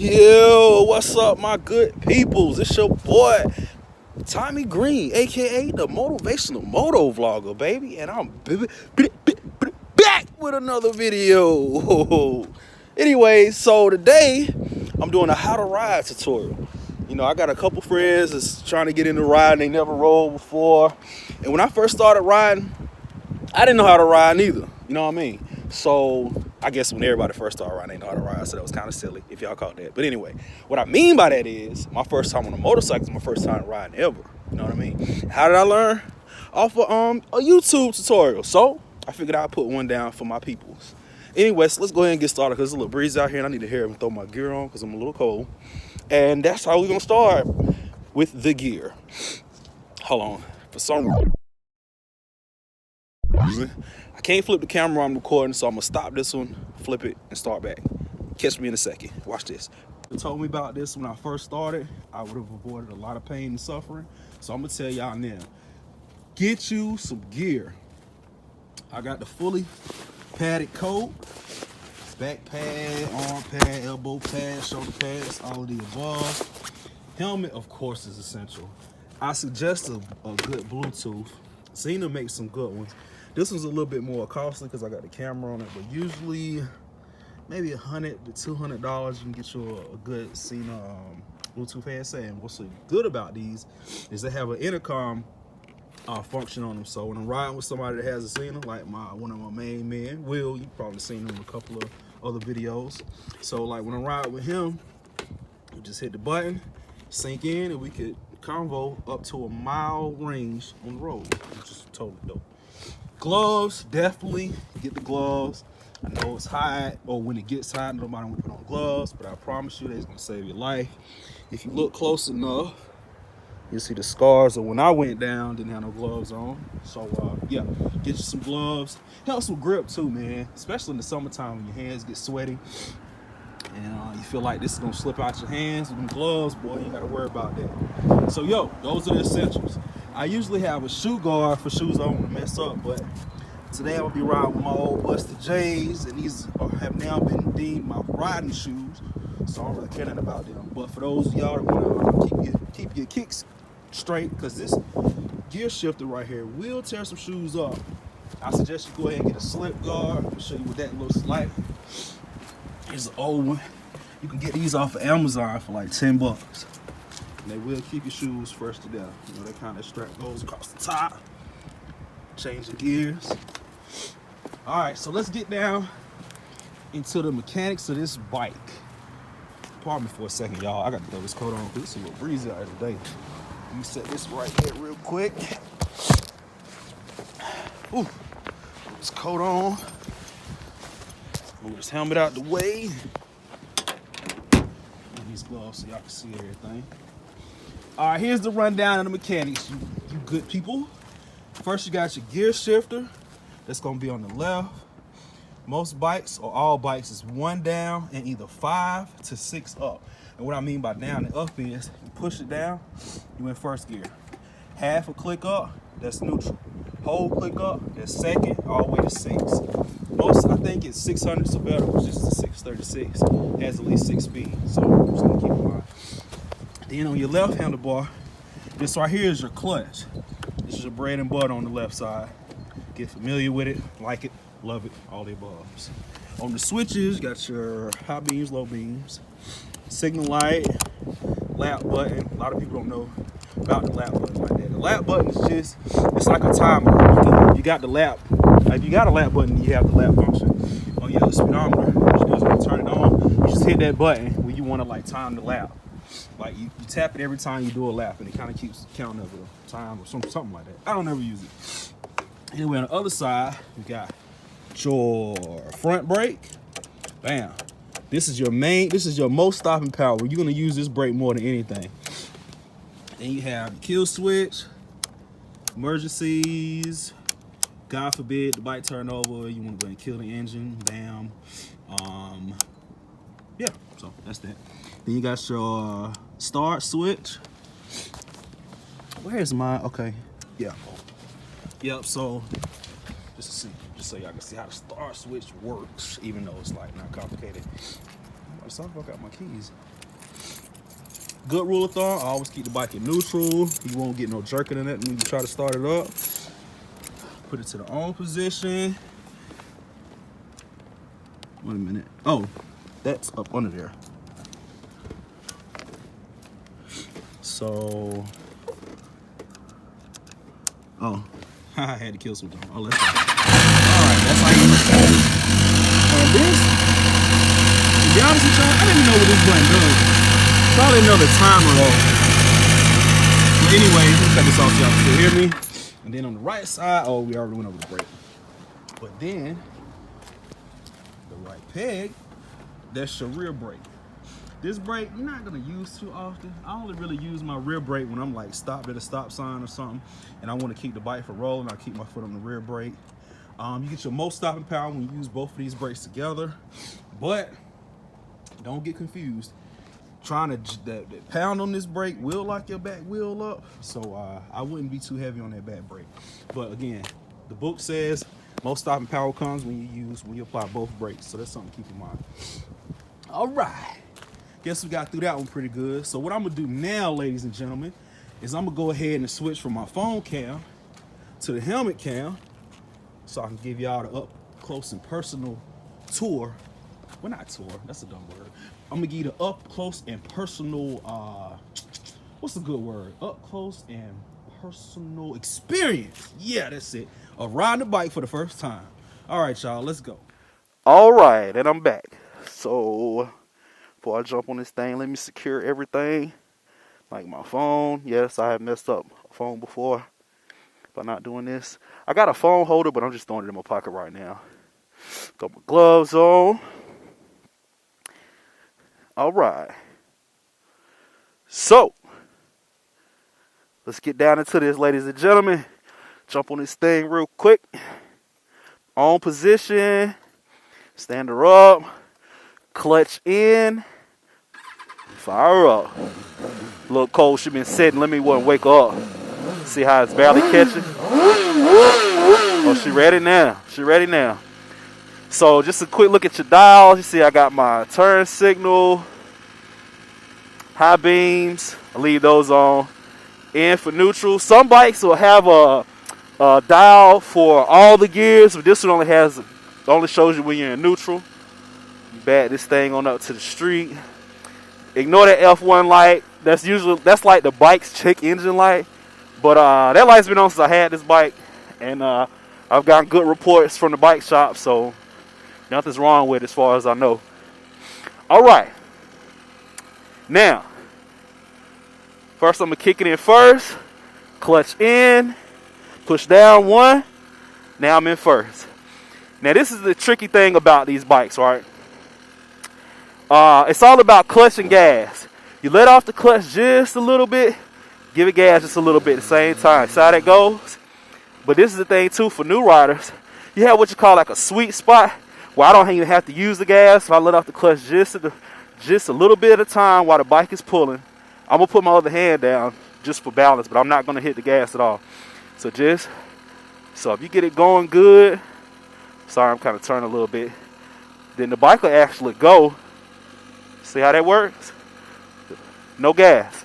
Yo, what's up, my good peoples? It's your boy, Tommy Green, aka the motivational moto vlogger, baby, and I'm back with another video. Anyway, so today I'm doing a how to ride tutorial. You know, I got a couple friends that's trying to get into riding. They never rode before, and when I first started riding, I didn't know how to ride neither. You know what I mean? So I guess when everybody first started riding, they know how to ride. So that was kind of silly if y'all caught that. But anyway, what I mean by that is my first time on a motorcycle is my first time riding ever. You know what I mean? How did I learn? Off of a YouTube tutorial. So I figured I'd put one down for my peoples. Anyways, let's go ahead and get started because it's a little breeze out here and I need to hear and throw my gear on because I'm a little cold. And that's how we're gonna start with the gear. Hold on. For some reason, I can't flip the camera I'm recording, so I'm gonna stop this one, flip it, and start back. Catch me in a second. Watch this. They told me about this when I first started, I would have avoided a lot of pain and suffering. So I'm gonna tell y'all now, get you some gear. I got the fully padded coat, back pad, arm pad, elbow pad, shoulder pads, all of the above. Helmet, of course, is essential. I suggest a good Bluetooth. Seen them make some good ones. This one's a little bit more costly because I got the camera on it, but usually maybe $100 to $200 you can get you a good Cena Bluetooth headset. And what's so good about these is they have an intercom function on them. So when I'm riding with somebody that has a Cena, like one of my main men, Will, you've probably seen him in a couple of other videos. So like when I ride with him, we just hit the button, sync in, and we could convo up to a mile range on the road, which is totally dope. Gloves, definitely get the gloves. I know it's hot, or when it gets hot, nobody want to put on gloves, but I promise you, it's gonna save your life. If you look close enough, you'll see the scars of when I went down, didn't have no gloves on. So yeah, get you some gloves. Helps with grip too, man, especially in the summertime when your hands get sweaty and you feel like this is gonna slip out your hands with them gloves, boy, you gotta worry about that. So yo, those are the essentials. I usually have a shoe guard for shoes I don't want to mess up, but today I'm gonna be riding with my old busted J's, and these have now been deemed my riding shoes, so I don't really care nothing about them. But for those of y'all that wanna keep your kicks straight, because this gear shifter right here will tear some shoes up, I suggest you go ahead and get a slip guard. I'll show you what that looks like. Here's an old one. You can get these off of Amazon for like 10 bucks. And they will keep your shoes fresh to death. You know, that kind of strap goes across the top. Change the gears. All right, so let's get down into the mechanics of this bike. Pardon me for a second, y'all. I got to throw this coat on because it's a little breezy out here today. Let me set this right here real quick. Ooh, put this coat on. Move this helmet out the way. Get these gloves so y'all can see everything. All right, here's the rundown of the mechanics, you good people. First, you got your gear shifter. That's gonna be on the left. Most bikes, or all bikes, is 1 down and either 5 to 6 up. And what I mean by down and up is, you push it down, you in first gear. Half a click up, that's neutral. Whole click up, that's second, all the way to 6. Most, I think it's 600 or better, which is the 636. It has at least 6 speeds, so I'm just gonna keep in mind. Then on your left handlebar, this right here is your clutch. This is your bread and butter on the left side. Get familiar with it, like it, love it, all the above. On the switches, you got your high beams, low beams, signal light, lap button. A lot of people don't know about the lap button like that. The lap button is just, it's like a timer. You got the lap. If you got a lap button, you have the lap function on your speedometer. What you do is when you turn it on, you just hit that button when you want to like time the lap. Like you tap it every time you do a lap, and it kind of keeps count of the time or something like that. I don't ever use it. Anyway, on the other side, you got your front brake. Bam. This is your most stopping power. You're gonna use this brake more than anything. Then you have your kill switch, emergencies. God forbid the bike turn over, you want to go and kill the engine. Bam. Yeah, so that's that. Then you got your start switch. Where's my, okay, yeah. Yep, so just so y'all can see how the start switch works, even though it's like not complicated. Sorry if I got my keys. Good rule of thumb, I always keep the bike in neutral. You won't get no jerking in it when you try to start it up. Put it to the on position. Wait a minute. Oh, that's up under there. So, oh, I had to kill some time. Oh, let's go. All right, that's how you do it. And this, to be honest with y'all, I didn't even know what this button does. Probably another timer off. But anyway, let me cut this off so y'all can still hear me. And then on the right side, oh, we already went over the brake. But then, the right peg, that's your rear brake. This brake, you're not gonna use too often. I only really use my rear brake when I'm like stopped at a stop sign or something and I wanna keep the bike from rolling. I keep my foot on the rear brake. You get your most stopping power when you use both of these brakes together, but don't get confused. Trying to that pound on this brake will lock your back wheel up, so I wouldn't be too heavy on that back brake. But again, the book says most stopping power comes when you apply both brakes, so that's something to keep in mind. All right. Guess we got through that one pretty good. So what I'm gonna do now, ladies and gentlemen, is I'm gonna go ahead and switch from my phone cam to the helmet cam so I can give y'all the up close and personal tour. Well, not tour, that's a dumb word. I'm gonna give you the up close and personal, what's a good word? Up close and personal experience. Yeah, that's it. Of riding the bike for the first time. All right, y'all, let's go. All right, and I'm back. So, before I jump on this thing, let me secure everything, like my phone. Yes, I have messed up a phone before by not doing this. I got a phone holder, but I'm just throwing it in my pocket right now. Got my gloves on. All right. So, let's get down into this, ladies and gentlemen. Jump on this thing real quick. On position. Stand her up. Clutch in. Fire up. Little cold, she been sitting. Let me wake up. See how it's barely catching. Oh, she ready now. She ready now. So just a quick look at your dials. You see I got my turn signal, high beams. I leave those on. In for neutral. Some bikes will have a dial for all the gears, but this one only shows you when you're in neutral. You back this thing on up to the street. Ignore that F1 light. That's like the bike's check engine light. But that light's been on since I had this bike, and I've gotten good reports from the bike shop, so nothing's wrong with it as far as I know. All right. Now, first I'm gonna kick it in first. Clutch in. Push down one. Now I'm in first. Now this is the tricky thing about these bikes, right? It's all about clutch and gas. You let off the clutch just a little bit, give it gas just a little bit at the same time. See how that goes? But this is the thing too for new riders. You have what you call like a sweet spot where I don't even have to use the gas. If I let off the clutch just a little bit at a time while the bike is pulling, I'm gonna put my other hand down just for balance, but I'm not gonna hit the gas at all. So if you get it going good, sorry, I'm kind of turning a little bit, then the bike will actually go. See how that works? No gas.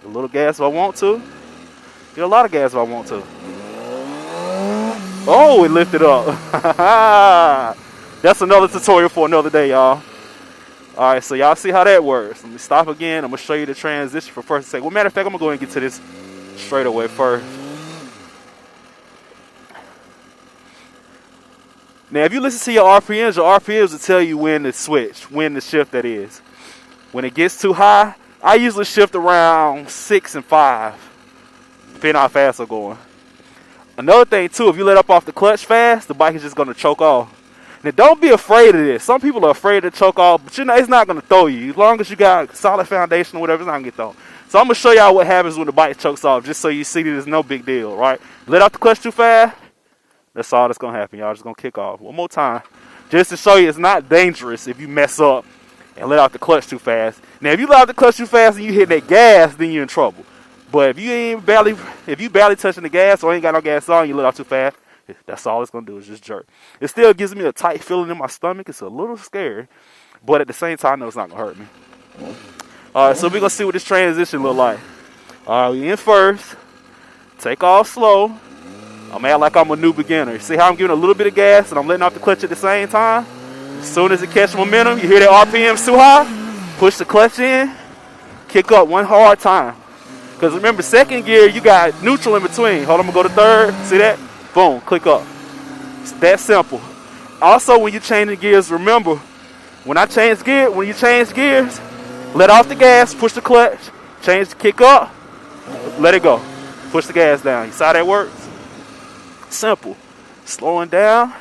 Get a little gas if I want to. Get a lot of gas if I want to. Oh, it lifted up. That's another tutorial for another day, y'all. All right, so y'all see how that works. Let me stop again. I'm going to show you the transition for first and second. Well, matter of fact, I'm going to go ahead and get to this straightaway first. Now, if you listen to your RPMs will tell you when to switch, when to shift, that is. When it gets too high, I usually shift around 6 and 5, depending on how fast I'm going. Another thing, too, if you let up off the clutch fast, the bike is just going to choke off. Now, don't be afraid of this. Some people are afraid to choke off, but it's not going to throw you. As long as you got a solid foundation or whatever, it's not going to get thrown. So I'm going to show y'all what happens when the bike chokes off, just so you see that it's no big deal, right? Let off the clutch too fast, that's all that's going to happen. Y'all just going to kick off. One more time, just to show you it's not dangerous if you mess up and let out the clutch too fast. Now, if you let out the clutch too fast and you hit that gas, then you're in trouble. But if you barely touching the gas or ain't got no gas on, you let out too fast, that's all it's going to do is just jerk. It still gives me a tight feeling in my stomach. It's a little scary, but at the same time, I know it's not going to hurt me. All right, so we're gonna see what this transition look like. All right, we in first. Take off slow. I'm acting like I'm a new beginner. See how I'm giving a little bit of gas and I'm letting off the clutch at the same time? As soon as it catches momentum, you hear that RPM's too high, push the clutch in, kick up one hard time. Because remember, second gear, you got neutral in between. Hold on, I'm going to go to third. See that? Boom, click up. It's that simple. Also, when you're changing gears, remember, when you change gears, let off the gas, push the clutch, change the kick up, let it go. Push the gas down. You see how that works? Simple. Slowing down.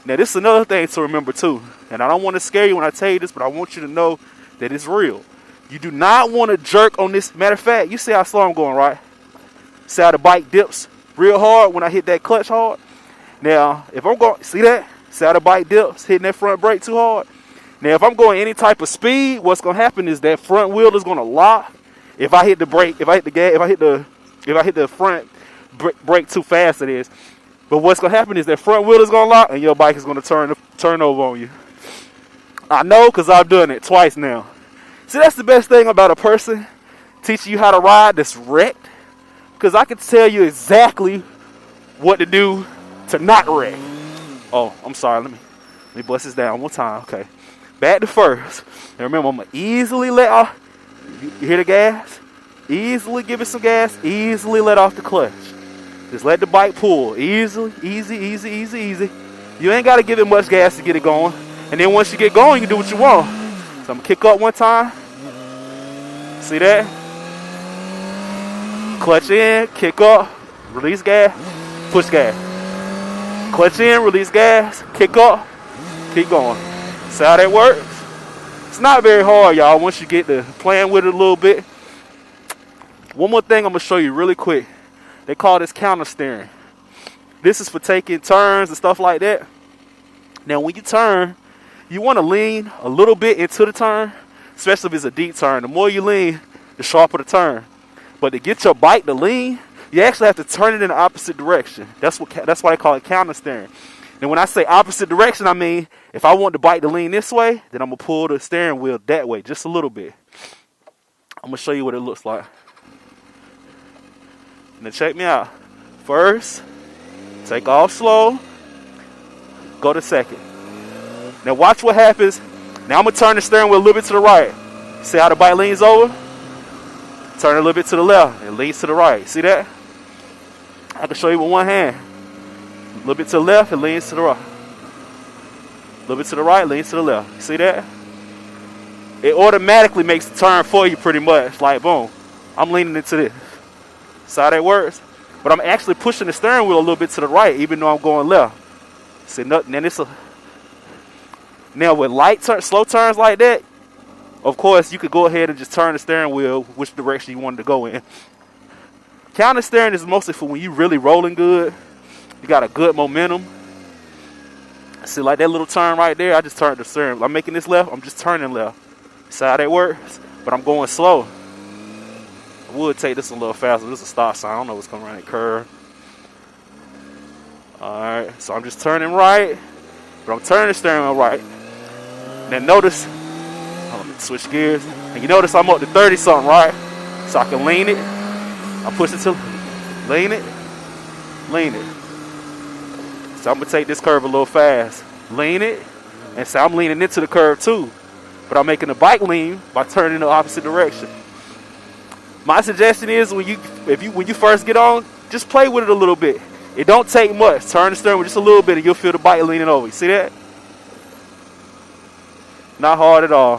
Now, this is another thing to remember, too. And I don't want to scare you when I tell you this, but I want you to know that it's real. You do not want to jerk on this. Matter of fact, you see how slow I'm going, right? See how the bike dips real hard when I hit that clutch hard? Now, if I'm going, see that? See how the bike dips, hitting that front brake too hard? Now, if I'm going any type of speed, what's going to happen is that front wheel is going to lock. If I hit the brake, if I hit the gas, if I hit the front brake too fast, it is. But what's going to happen is that front wheel is going to lock and your bike is going to turn over on you. I know because I've done it twice now. See, that's the best thing about a person teaching you how to ride that's wrecked. Because I can tell you exactly what to do to not wreck. Oh, I'm sorry. Let me bust this down one more time. Okay. Back to first. And remember, I'm going to easily let off. You hear the gas? Easily give it some gas. Easily let off the clutch. Just let the bike pull. Easily, easy. You ain't got to give it much gas to get it going. And then once you get going, you can do what you want. So I'm going to kick up one time. See that? Clutch in, kick up, release gas, push gas. Clutch in, release gas, kick up, keep going. See how that works? It's not very hard, y'all, once you get to playing with it a little bit. One more thing I'm going to show you really quick. They call this counter steering. This is for taking turns and stuff like that. Now, when you turn, you want to lean a little bit into the turn, especially if it's a deep turn. The more you lean, the sharper the turn. But to get your bike to lean, you actually have to turn it in the opposite direction. That's why they call it counter steering. And when I say opposite direction, I mean if I want the bike to lean this way, then I'm going to pull the steering wheel that way just a little bit. I'm going to show you what it looks like. Now check me out. First, take off slow. Go to second. Now watch what happens. Now I'm going to turn the steering wheel a little bit to the right. See how the bike leans over? Turn it a little bit to the left. It leans to the right. See that? I can show you with one hand. A little bit to the left, it leans to the right. A little bit to the right, leans to the left. See that? It automatically makes the turn for you pretty much. Like, boom. I'm leaning into this. See how that works? But I'm actually pushing the steering wheel a little bit to the right, even though I'm going left. See, nothing. Now with slow turns like that, of course, you could go ahead and just turn the steering wheel which direction you wanted to go in. Counter steering is mostly for when you really rolling good. You got a good momentum. See, like that little turn right there, I just turned the steering wheel. I'm making this left, I'm just turning left. See how that works? But I'm going slow. I would take this a little faster. This is a stop sign. I don't know what's coming around that curve. Alright, so I'm just turning right. But I'm turning the steering wheel right. Now notice, let me switch gears. And you notice I'm up to 30 something, right? So I can lean it. I push it to lean it. So I'm going to take this curve a little fast. Lean it. And so I'm leaning into the curve too. But I'm making the bike lean by turning the opposite direction. My suggestion is when you first get on, just play with it a little bit. It don't take much. Turn the steering wheel just a little bit and you'll feel the bike leaning over. You see that? Not hard at all.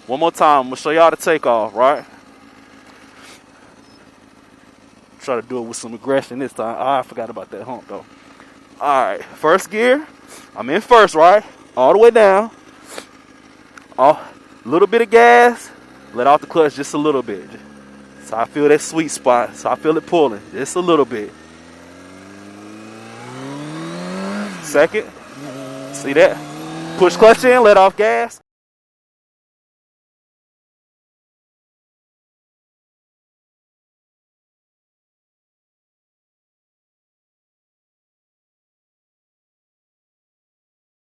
One more time. I'm going to show y'all the takeoff, right? Try to do it with some aggression this time. I forgot about that hump though. Alright, first gear. I'm in first, right? All the way down. A little bit of gas. Let off the clutch just a little bit. So I feel that sweet spot. So I feel it pulling just a little bit. Second. See that? Push clutch in, let off gas.